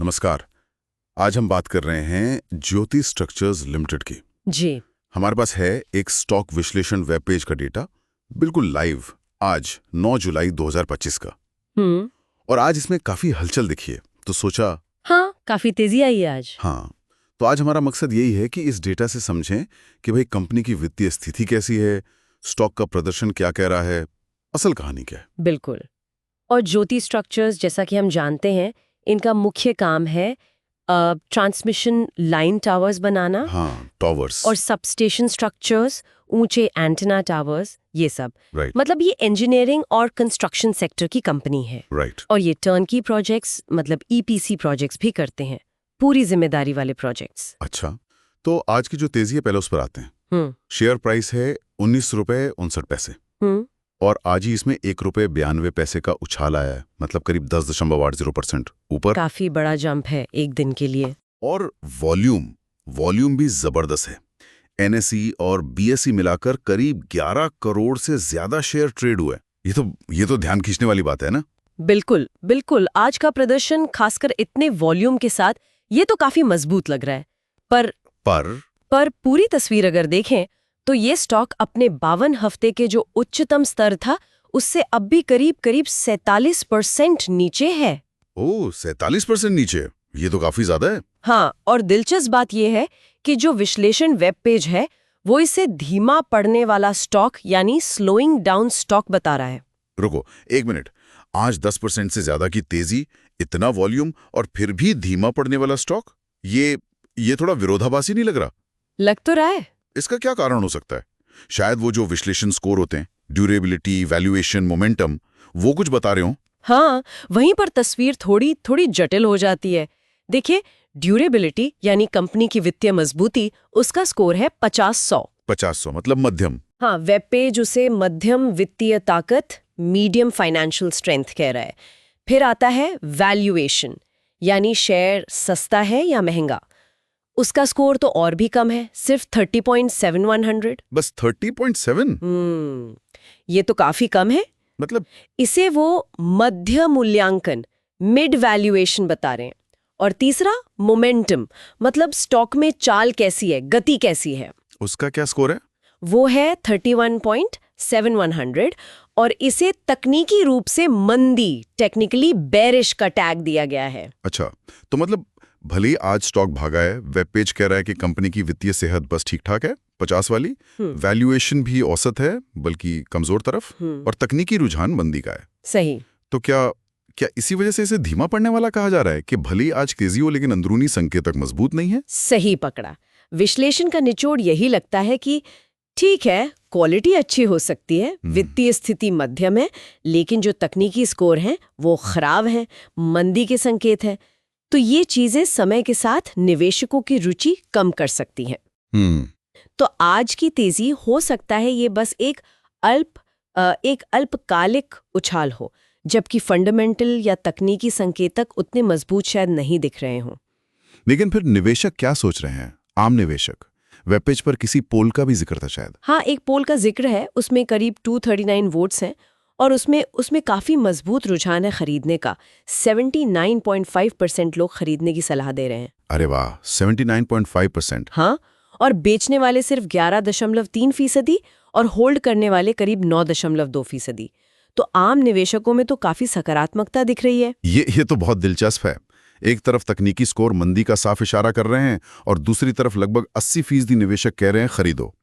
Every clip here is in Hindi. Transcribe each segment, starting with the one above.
नमस्कार। आज हम बात कर रहे हैं ज्योति स्ट्रक्चर्स लिमिटेड की। जी। हमारे पास है एक स्टॉक विश्लेषण वेब पेज का डेटा, बिल्कुल लाइव, आज 9 जुलाई 2025 का। और आज इसमें काफी हलचल दिखी है, तो सोचा हाँ, काफी तेजी आई है आज। हाँ, तो आज हमारा मकसद यही है कि इस डेटा से समझें कि भाई कंपनी की वित्तीय स्थिति कैसी है, स्टॉक का प्रदर्शन क्या कह रहा है, असल कहानी क्या है। बिल्कुल। और ज्योति स्ट्रक्चर्स, जैसा कि हम जानते हैं, इनका मुख्य काम है ट्रांसमिशन लाइन टावर्स बनाना। हाँ, टावर्स और सबस्टेशन स्ट्रक्चर्स, ऊंचे एंटेना टावर्स, ये सब। राइट। मतलब ये इंजीनियरिंग और कंस्ट्रक्शन सेक्टर की कंपनी है। राइट। और ये टर्नकी प्रोजेक्ट्स, मतलब ईपीसी प्रोजेक्ट्स भी करते हैं, पूरी जिम्मेदारी वाले प्रोजेक्ट्स। अच्छा, तो आज की जो तेजी है पहले उस पर आते हैं। शेयर प्राइस है 19 रुपए 59 पैसे और आज ही इसमें 1 रुपए 92 पैसे का उछाल आया है, मतलब करीब 10.80% ऊपर। काफी बड़ा जंप है एक दिन के लिए। और वॉल्यूम भी जबरदस्त है। एनएसई और बीएसई मिलाकर करीब 11 करोड़ से ज्यादा शेयर ट्रेड हुए। ये तो ध्यान खींचने वाली बात है ना। बिल्कुल बिल्कुल। आज का प्रदर्शन खासकर इतने वॉल्यूम के साथ ये तो काफी मजबूत लग रहा है। पर पूरी तस्वीर अगर देखें तो ये स्टॉक अपने 52 हफ्ते के जो उच्चतम स्तर था उससे अब भी करीब 47% नीचे है। ओह, 47% नीचे, ये तो काफी ज्यादा है। हाँ, और दिलचस्प बात यह है कि जो विश्लेषण वेब पेज है वो इसे धीमा पड़ने वाला स्टॉक यानी स्लोइंग डाउन स्टॉक बता रहा है। रुको एक मिनट, आज 10% से ज्यादा की तेजी, इतना वॉल्यूम और फिर भी धीमा पड़ने वाला स्टॉक, ये थोड़ा विरोधाभासी नहीं लग रहा? लग तो रहा है। इसका क्या कारण हो सकता है? शायद वो जो विश्लेषण स्कोर होते हैं, ड्यूरेबिलिटी, वैल्यूएशन, मोमेंटम, वो कुछ बता रहे हो। हाँ, वहीं पर तस्वीर थोड़ी जटिल हो जाती है। देखिए, ड्यूरेबिलिटी यानी कंपनी की वित्तीय मजबूती, उसका स्कोर है 50-100। 50-100 मतलब मध्यम। हाँ, वेब पेज उसे मध्यम वित्तीय ताकत, मीडियम फाइनेंशियल स्ट्रेंथ कह रहा है। फिर आता है वैल्यूएशन, यानी शेयर सस्ता है या महंगा। उसका स्कोर तो और भी कम है, सिर्फ 30.7100। बस 30.7? ये तो काफी कम है। मतलब इसे वो मध्य मूल्यांकन, मिड वैल्यूएशन बता रहे हैं। और तीसरा मोमेंटम, मतलब स्टॉक में चाल कैसी है, गति कैसी है। उसका क्या स्कोर है? वो है 31.7100 और इसे तकनीकी रूप से मंदी, टेक्निकली बेरिश का टैग दिया गया है। अच्छा, तो मतलब भले आज स्टॉक भागा है, वेब पेज कह रहा है कि कंपनी की वित्तीय सेहत बस ठीक ठाक है, 50 वाली, वैल्यूएशन भी औसत है बल्कि कमजोर तरफ, और तकनीकी रुझान मंदी का है। सही। तो क्या इसी वजह से इसे धीमा पड़ने वाला कहा जा रहा है कि भले आज तेजी हो लेकिन अंदरूनी संकेतक मजबूत नहीं है? सही पकड़ा। विश्लेषण का निचोड़ यही लगता है कि ठीक है, क्वालिटी अच्छी हो सकती है, वित्तीय स्थिति मध्यम है, लेकिन जो तकनीकी स्कोर हैं वो खराब हैं, मंदी के संकेत हैं। तो ये चीजें समय के साथ निवेशकों की रुचि कम कर सकती हैं। तो आज की तेजी हो सकता है ये बस एक अल्पकालिक उछाल हो, जबकि फंडामेंटल या तकनीकी संकेतक उतने मजबूत शायद नहीं दिख रहे हों। लेकिन फिर निवेशक क्या सोच रहे हैं? आम निवेशक। वेब पेज पर किसी पोल का भी जिक्र था शायद। हाँ, एक पोल का जिक्र है, उसमें करीब 239 वोट्स हैं और उसमें काफी मजबूत रुझान है खरीदने का। 79.5% लोग खरीदने की सलाह दे रहे हैं। अरे वाह, 79.5%। हाँ, और बेचने वाले सिर्फ 11.3% और होल्ड करने वाले करीब 9.2%। तो आम निवेशकों में तो काफी सकारात्मकता दिख रही है। ये तो बहुत दिलचस्प है। एक तरफ तकनीकी स्कोर मंदी का साफ इशारा कर रहे हैं और दूसरी तरफ लगभग 80% निवेशक कह रहे हैं खरीदो।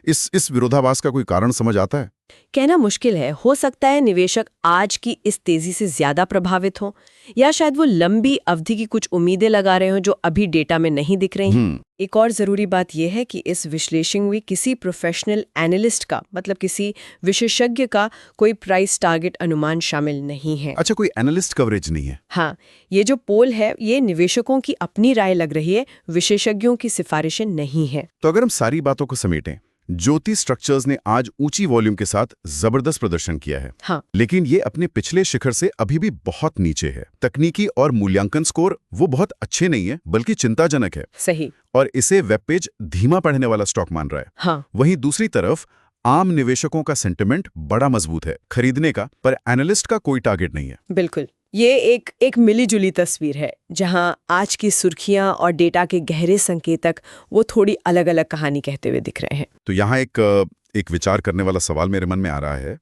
इस विरोधाभास का कोई कारण समझ आता है? कहना मुश्किल है। हो सकता है निवेशक आज की इस तेजी से ज्यादा प्रभावित हों, या शायद वो लंबी अवधि की कुछ उम्मीदें लगा रहे हों जो अभी डेटा में नहीं दिख रही। एक और जरूरी बात यह है कि इस विश्लेषण में किसी प्रोफेशनल एनालिस्ट का, मतलब किसी विशेषज्ञ का कोई प्राइस टारगेट अनुमान शामिल नहीं है। अच्छा, कोई एनालिस्ट कवरेज नहीं है। हाँ, ये जो पोल है ये निवेशकों की अपनी राय लग रही है, विशेषज्ञों की सिफारिशें नहीं है। तो अगर हम सारी बातों को समेटें, ज्योति स्ट्रक्चर्स ने आज ऊंची वॉल्यूम के साथ जबरदस्त प्रदर्शन किया है। हाँ। लेकिन ये अपने पिछले शिखर से अभी भी बहुत नीचे है। तकनीकी और मूल्यांकन स्कोर वो बहुत अच्छे नहीं है, बल्कि चिंताजनक है। सही। और इसे वेब पेज धीमा पढ़ने वाला स्टॉक मान रहा है। हाँ। वहीं दूसरी तरफ आम निवेशकों का सेंटिमेंट बड़ा मजबूत है खरीदने का, पर एनालिस्ट का कोई टारगेट नहीं है। बिल्कुल, ये एक मिली-जुली तस्वीर है जहां आज की सुर्खियां और डेटा के गहरे संकेतक वो थोड़ी अलग-अलग कहानी कहते हुए दिख रहे हैं। तो यहाँ एक विचार करने वाला सवाल मेरे मन में आ रहा है।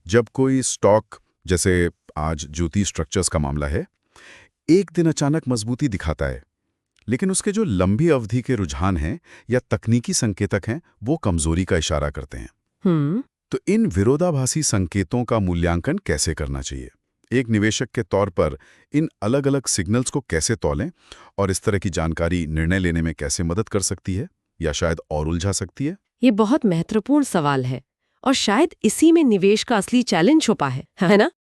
जब कोई स्टॉक, जैसे आज ज्योति स्ट्रक्चर्स का मामला है, एक दिन अचानक मजबूती दिखाता है, लेकिन उसके जो लंबी अवधि के रुझान हैं या तकनीकी संकेतक हैं, वो कमजोरी का इशारा करते हैं। तो इन विरोधाभासी संकेतों का मूल्यांकन कैसे करना चाहिए? एक निवेशक के तौर पर इन अलग-अलग सिग्नल्स को कैसे तौलें और इस तरह की जानकारी निर्णय लेने में कैसे मदद कर सकती है या शायद और उलझा सकती है? ये बहुत महत्वपूर्ण सवाल है और शायद इसी में निवेश का असली चैलेंज छुपा है ना?